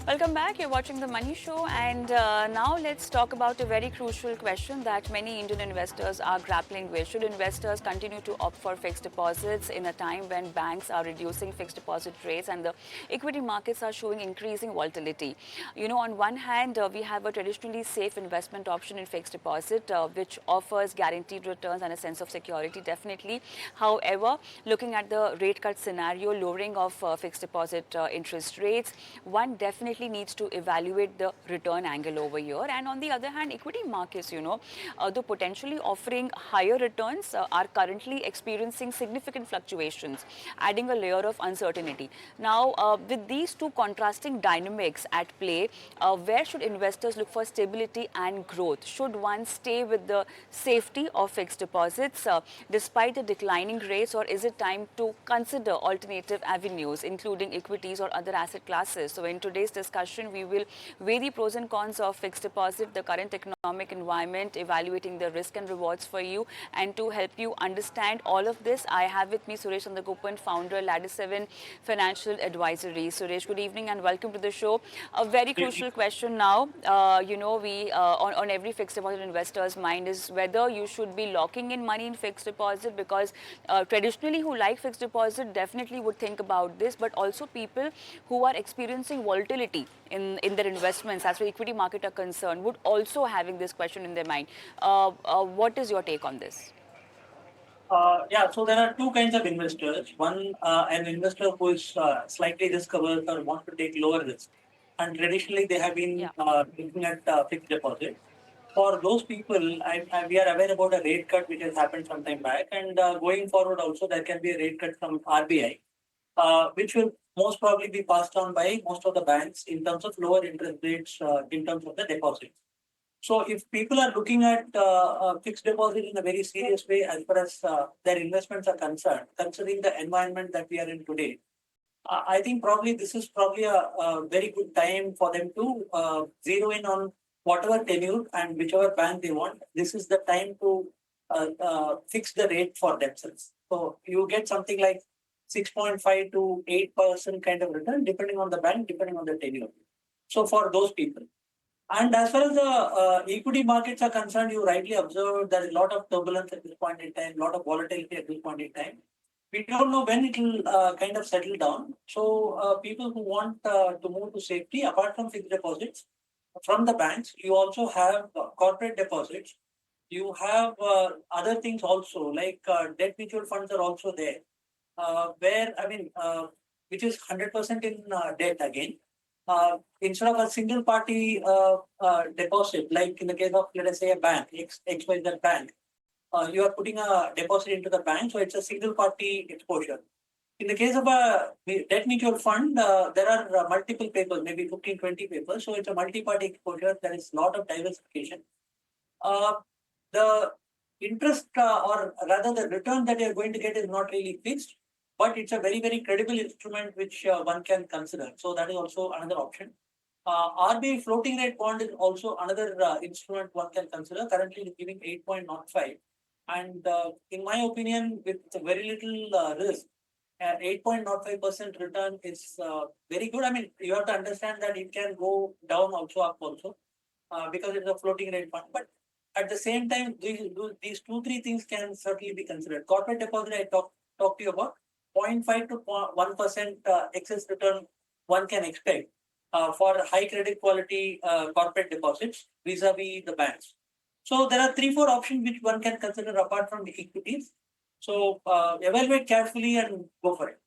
Welcome back. You're watching The Money Show, and now let's talk about a very crucial question that many Indian investors are grappling with. Should investors continue to opt for fixed deposits in a time when banks are reducing fixed deposit rates and the equity markets are showing increasing volatility? On one hand, we have a traditionally safe investment option in fixed deposit, which offers guaranteed returns and a sense of security, definitely. However, looking at the rate cut scenario, lowering of fixed deposit interest rates, one definitely needs to evaluate the return angle over here. And on the other hand, equity markets, though potentially offering higher returns, are currently experiencing significant fluctuations, adding a layer of uncertainty. Now, with these two contrasting dynamics at play, where should investors look for stability and growth? Should one stay with the safety of fixed deposits despite the declining rates, or is it time to consider alternative avenues, including equities or other asset classes? So in today's discussion, we will weigh the pros and cons of fixed deposit, the current economic environment, evaluating the risk and rewards for you. And to help you understand all of this, I have with me Suresh Chandragopan, founder, Ladder 7 Financial Advisory. Suresh, good evening and welcome to the show. A very crucial question now. On every fixed deposit investor's mind is whether you should be locking in money in fixed deposit, because traditionally who like fixed deposit definitely would think about this, but also people who are experiencing volatility in their investments as far as equity market are concerned would also having this question in their mind. What is your take on this? Yeah, so there are two kinds of investors. One, an investor who is slightly risk averse or wants to take lower risk. And traditionally, they have been looking at fixed deposit. For those people, we are aware about a rate cut which has happened some time back. And going forward, also, there can be a rate cut from RBI, which will most probably be passed on by most of the banks in terms of lower interest rates in terms of the deposits. So if people are looking at fixed deposit in a very serious way as far as their investments are concerned, considering the environment that we are in today, I think probably this is probably a very good time for them to zero in on whatever tenure and whichever bank they want. This is the time to fix the rate for themselves. So you get something like 6.5 to 8% kind of return, depending on the bank, depending on the tenure. So for those people. And as far as the equity markets are concerned, you rightly observed there is a lot of turbulence at this point in time, a lot of volatility at this point in time. We don't know when it will kind of settle down. So people who want to move to safety, apart from fixed deposits from the banks, you also have corporate deposits. You have other things also, like debt mutual funds are also there, which is 100% in debt again. Instead of a single party deposit, like in the case of, let us say, a bank, XYZ bank, you are putting a deposit into the bank, so it's a single party exposure. In the case of a debt mutual fund, there are multiple papers, maybe 15, 20 papers, so it's a multi-party exposure. There is a lot of diversification. The interest, or rather the return that you're going to get is not really fixed, but it's a very, very credible instrument which one can consider. So that is also another option. RBI floating rate bond is also another instrument one can consider. Currently, it's giving 8.05. And in my opinion, with very little risk, 8.05% return is very good. I mean, you have to understand that it can go down also, up also, because it's a floating rate fund. But at the same time, these two, three things can certainly be considered. Corporate deposit, I talked to you about. 0.5 to 1% excess return one can expect for high credit quality corporate deposits vis-a-vis the banks. So there are 3-4 options which one can consider apart from the equities. So evaluate carefully and go for it.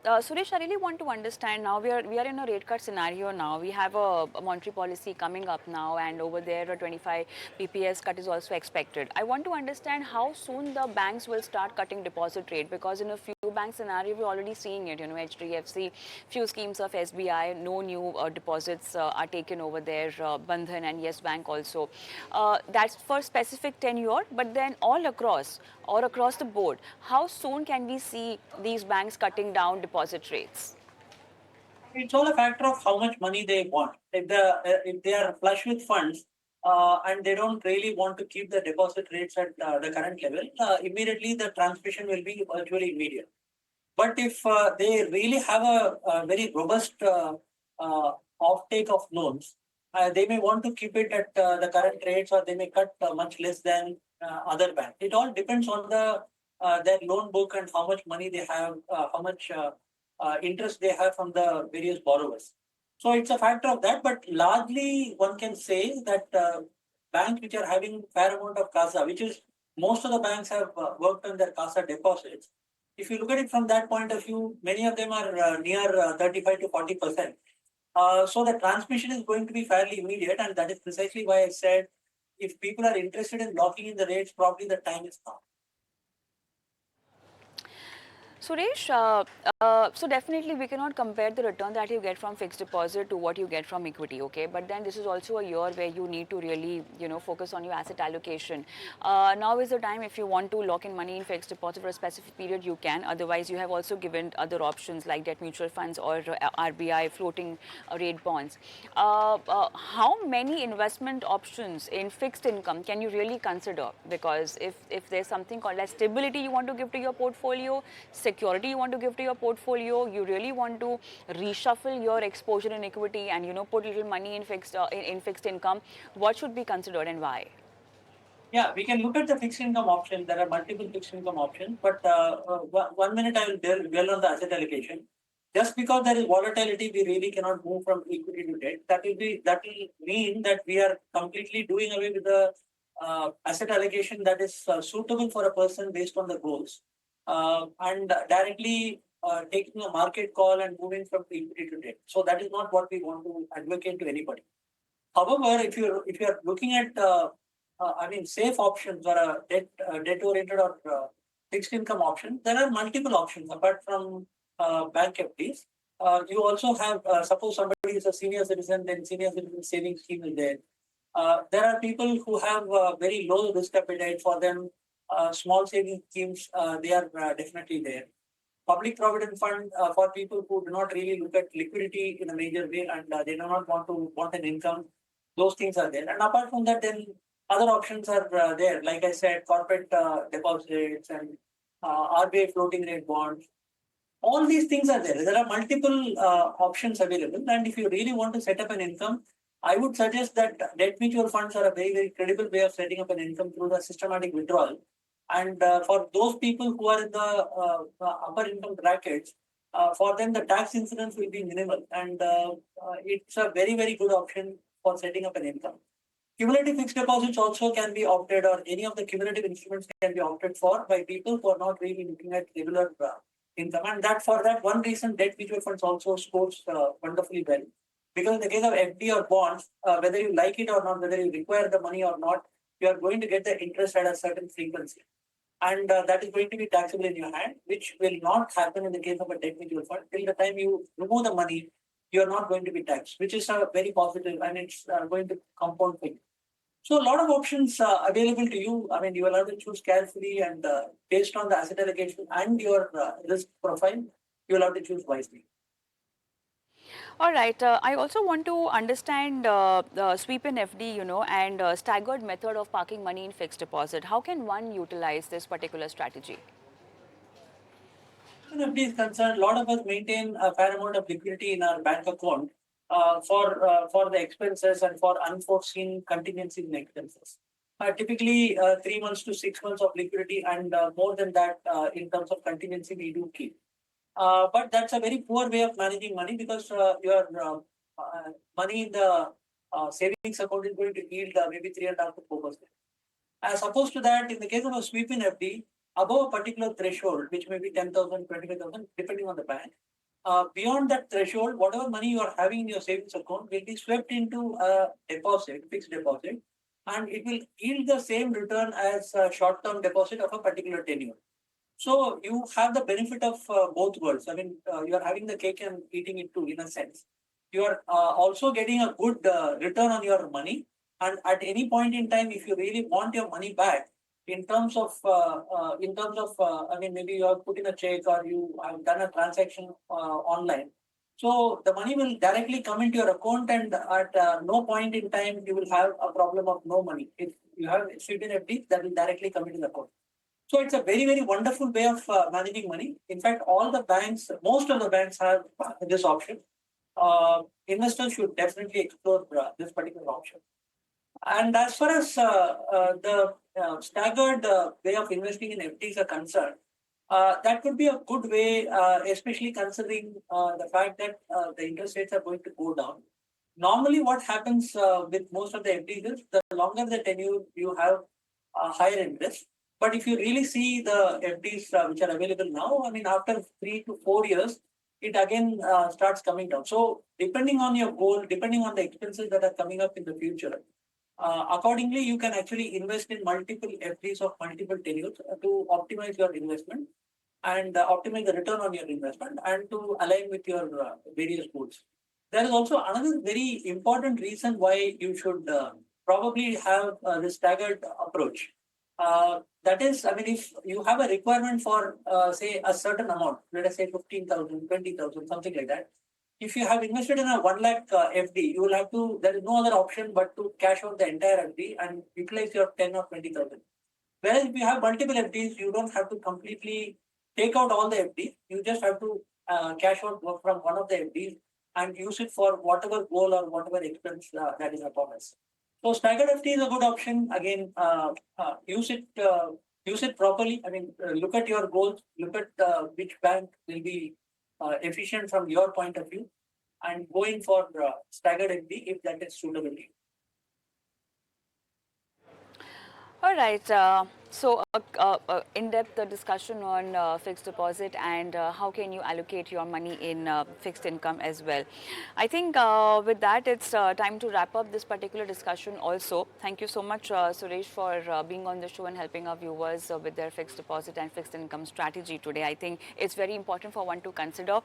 Suresh, I really want to understand now. We are in a rate cut scenario now. We have a monetary policy coming up now, and over there a 25 bps cut is also expected. I want to understand how soon the banks will start cutting deposit rate, because in a few bank scenario we're already seeing it. HDFC, few schemes of SBI, no new deposits are taken over there. Bandhan and Yes Bank also. That's for specific tenure, but then all across the board, how soon can we see these banks cutting down deposit rates? It's all a factor of how much money they want. If they are flush with funds and they don't really want to keep the deposit rates at the current level, immediately the transmission will be virtually immediate. But if they really have a very robust offtake of loans, they may want to keep it at the current rates, or they may cut much less than other banks. It all depends on their loan book and how much money they have, how much interest they have from the various borrowers. So it's a factor of that, but largely one can say that banks which are having fair amount of CASA, which is most of the banks have worked on their CASA deposits. If you look at it from that point of view, many of them are near 35 to 40%. So the transmission is going to be fairly immediate, and that is precisely why I said if people are interested in locking in the rates, probably the time is now. Suresh, so definitely we cannot compare the return that you get from fixed deposit to what you get from equity, okay? But then this is also a year where you need to really, focus on your asset allocation. Now is the time if you want to lock in money in fixed deposit for a specific period, you can. Otherwise, you have also given other options like debt mutual funds or RBI floating rate bonds. How many investment options in fixed income can you really consider? Because if there's something called as stability you want to give to your portfolio, security you want to give to your portfolio, you really want to reshuffle your exposure in equity and put little money in fixed income, what should be considered and why? Yeah, we can look at the fixed income option. There are multiple fixed income options, but 1 minute I will dwell on the asset allocation. Just because there is volatility, we really cannot move from equity to debt. That will mean that we are completely doing away with the asset allocation that is suitable for a person based on the goals, and directly taking a market call and moving from equity to debt. So that is not what we want to advocate to anybody. However, if you are looking at safe options or a debt oriented or fixed income option, there are multiple options apart from bank FDs. You also have suppose somebody is a senior citizen, then senior citizen savings scheme is there. There are people who have very low risk appetite. For them, small savings schemes, they are definitely there. Public provident fund for people who do not really look at liquidity in a major way, and they do not want an income. Those things are there. And apart from that, then other options are there. Like I said, corporate deposits and RBI floating rate bonds. All these things are there. There are multiple options available. And if you really want to set up an income, I would suggest that debt mutual funds are a very, very credible way of setting up an income through the systematic withdrawal. And for those people who are in the upper income brackets, for them the tax incidence will be minimal, and it's a very, very good option for setting up an income. Cumulative fixed deposits also can be opted, or any of the cumulative instruments can be opted for by people who are not really looking at regular income. And that for that one reason, debt mutual funds also scores wonderfully well. Because in the case of FD or bonds, whether you like it or not, whether you require the money or not, you are going to get the interest at a certain frequency. And that is going to be taxable in your hand, which will not happen in the case of a debt mutual fund. Till the time you remove the money, you are not going to be taxed, which is very positive, and it's going to compound thing. So a lot of options available to you. I mean, you will have to choose carefully, and based on the asset allocation and your risk profile, you will have to choose wisely. All right. I also want to understand the sweep in FD, and staggered method of parking money in fixed deposit. How can one utilize this particular strategy? As FD is concerned, a lot of us maintain a fair amount of liquidity in our bank account for the expenses and for unforeseen contingencies and expenses. Typically, 3 months to 6 months of liquidity, and more than that in terms of contingency we do keep. But that's a very poor way of managing money, because your money in the savings account is going to yield maybe 3.5 to 4%. As opposed to that, in the case of a sweep in FD, above a particular threshold, which may be 10,000, 25,000, depending on the bank, beyond that threshold, whatever money you are having in your savings account will be swept into a deposit, fixed deposit, and it will yield the same return as a short-term deposit of a particular tenure. So you have the benefit of both worlds. I mean, you are having the cake and eating it too, in a sense. You are also getting a good return on your money. And at any point in time, if you really want your money back, I mean, maybe you have put in a check or you have done a transaction online. So the money will directly come into your account, and at no point in time you will have a problem of no money. If you have sweep in FD, that will directly come into the account. So it's a very, very wonderful way of managing money. In fact, all the banks, most of the banks have this option. Investors should definitely explore this particular option. And as far as the staggered way of investing in FDs are concerned, that could be a good way, especially considering the fact that the interest rates are going to go down. Normally, what happens with most of the FDs is the longer the tenure you have higher interest. But if you really see the FDs which are available now, I mean, after 3 to 4 years, it again starts coming down. So, depending on your goal, depending on the expenses that are coming up in the future, accordingly, you can actually invest in multiple FDs of multiple tenures to optimize your investment and optimize the return on your investment and to align with your various goals. There is also another very important reason why you should probably have this staggered approach. That is, I mean, if you have a requirement for, say, a certain amount, let us say 15,000, 20,000, something like that. If you have invested in a 1 lakh FD, you will have to, there is no other option but to cash out the entire FD and utilize your 10 or 20,000. Whereas if you have multiple FDs, you don't have to completely take out all the FDs. You just have to cash out from one of the FDs and use it for whatever goal or whatever expense that is upon us. So staggered FD is a good option. Again, use it properly. I mean, look at your goals. Look at which bank will be efficient from your point of view, and going for staggered FD if that is suitable to you. All right. In-depth discussion on fixed deposit and how can you allocate your money in fixed income as well. I think with that, it's time to wrap up this particular discussion also. Thank you so much, Suresh, for being on the show and helping our viewers with their fixed deposit and fixed income strategy today. I think it's very important for one to consider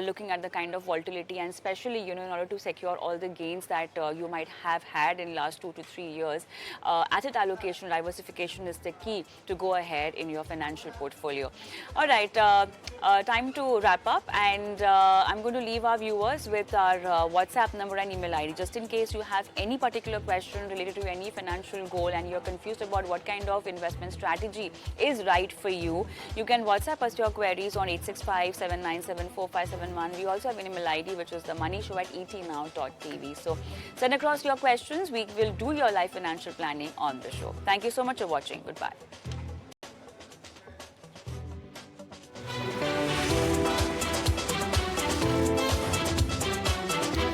looking at the kind of volatility, and especially, in order to secure all the gains that you might have had in last 2 to 3 years, asset allocation, diversification is the key to go ahead in your financial portfolio. All right, time to wrap up, and I'm going to leave our viewers with our WhatsApp number and email ID. Just in case you have any particular question related to any financial goal and you're confused about what kind of investment strategy is right for you, you can WhatsApp us your queries on 865-797-4571. We also have an email ID, which is themoneyshow@etnow.tv. So send across your questions. We will do your life financial planning on the show. Thank you so much for watching. Goodbye.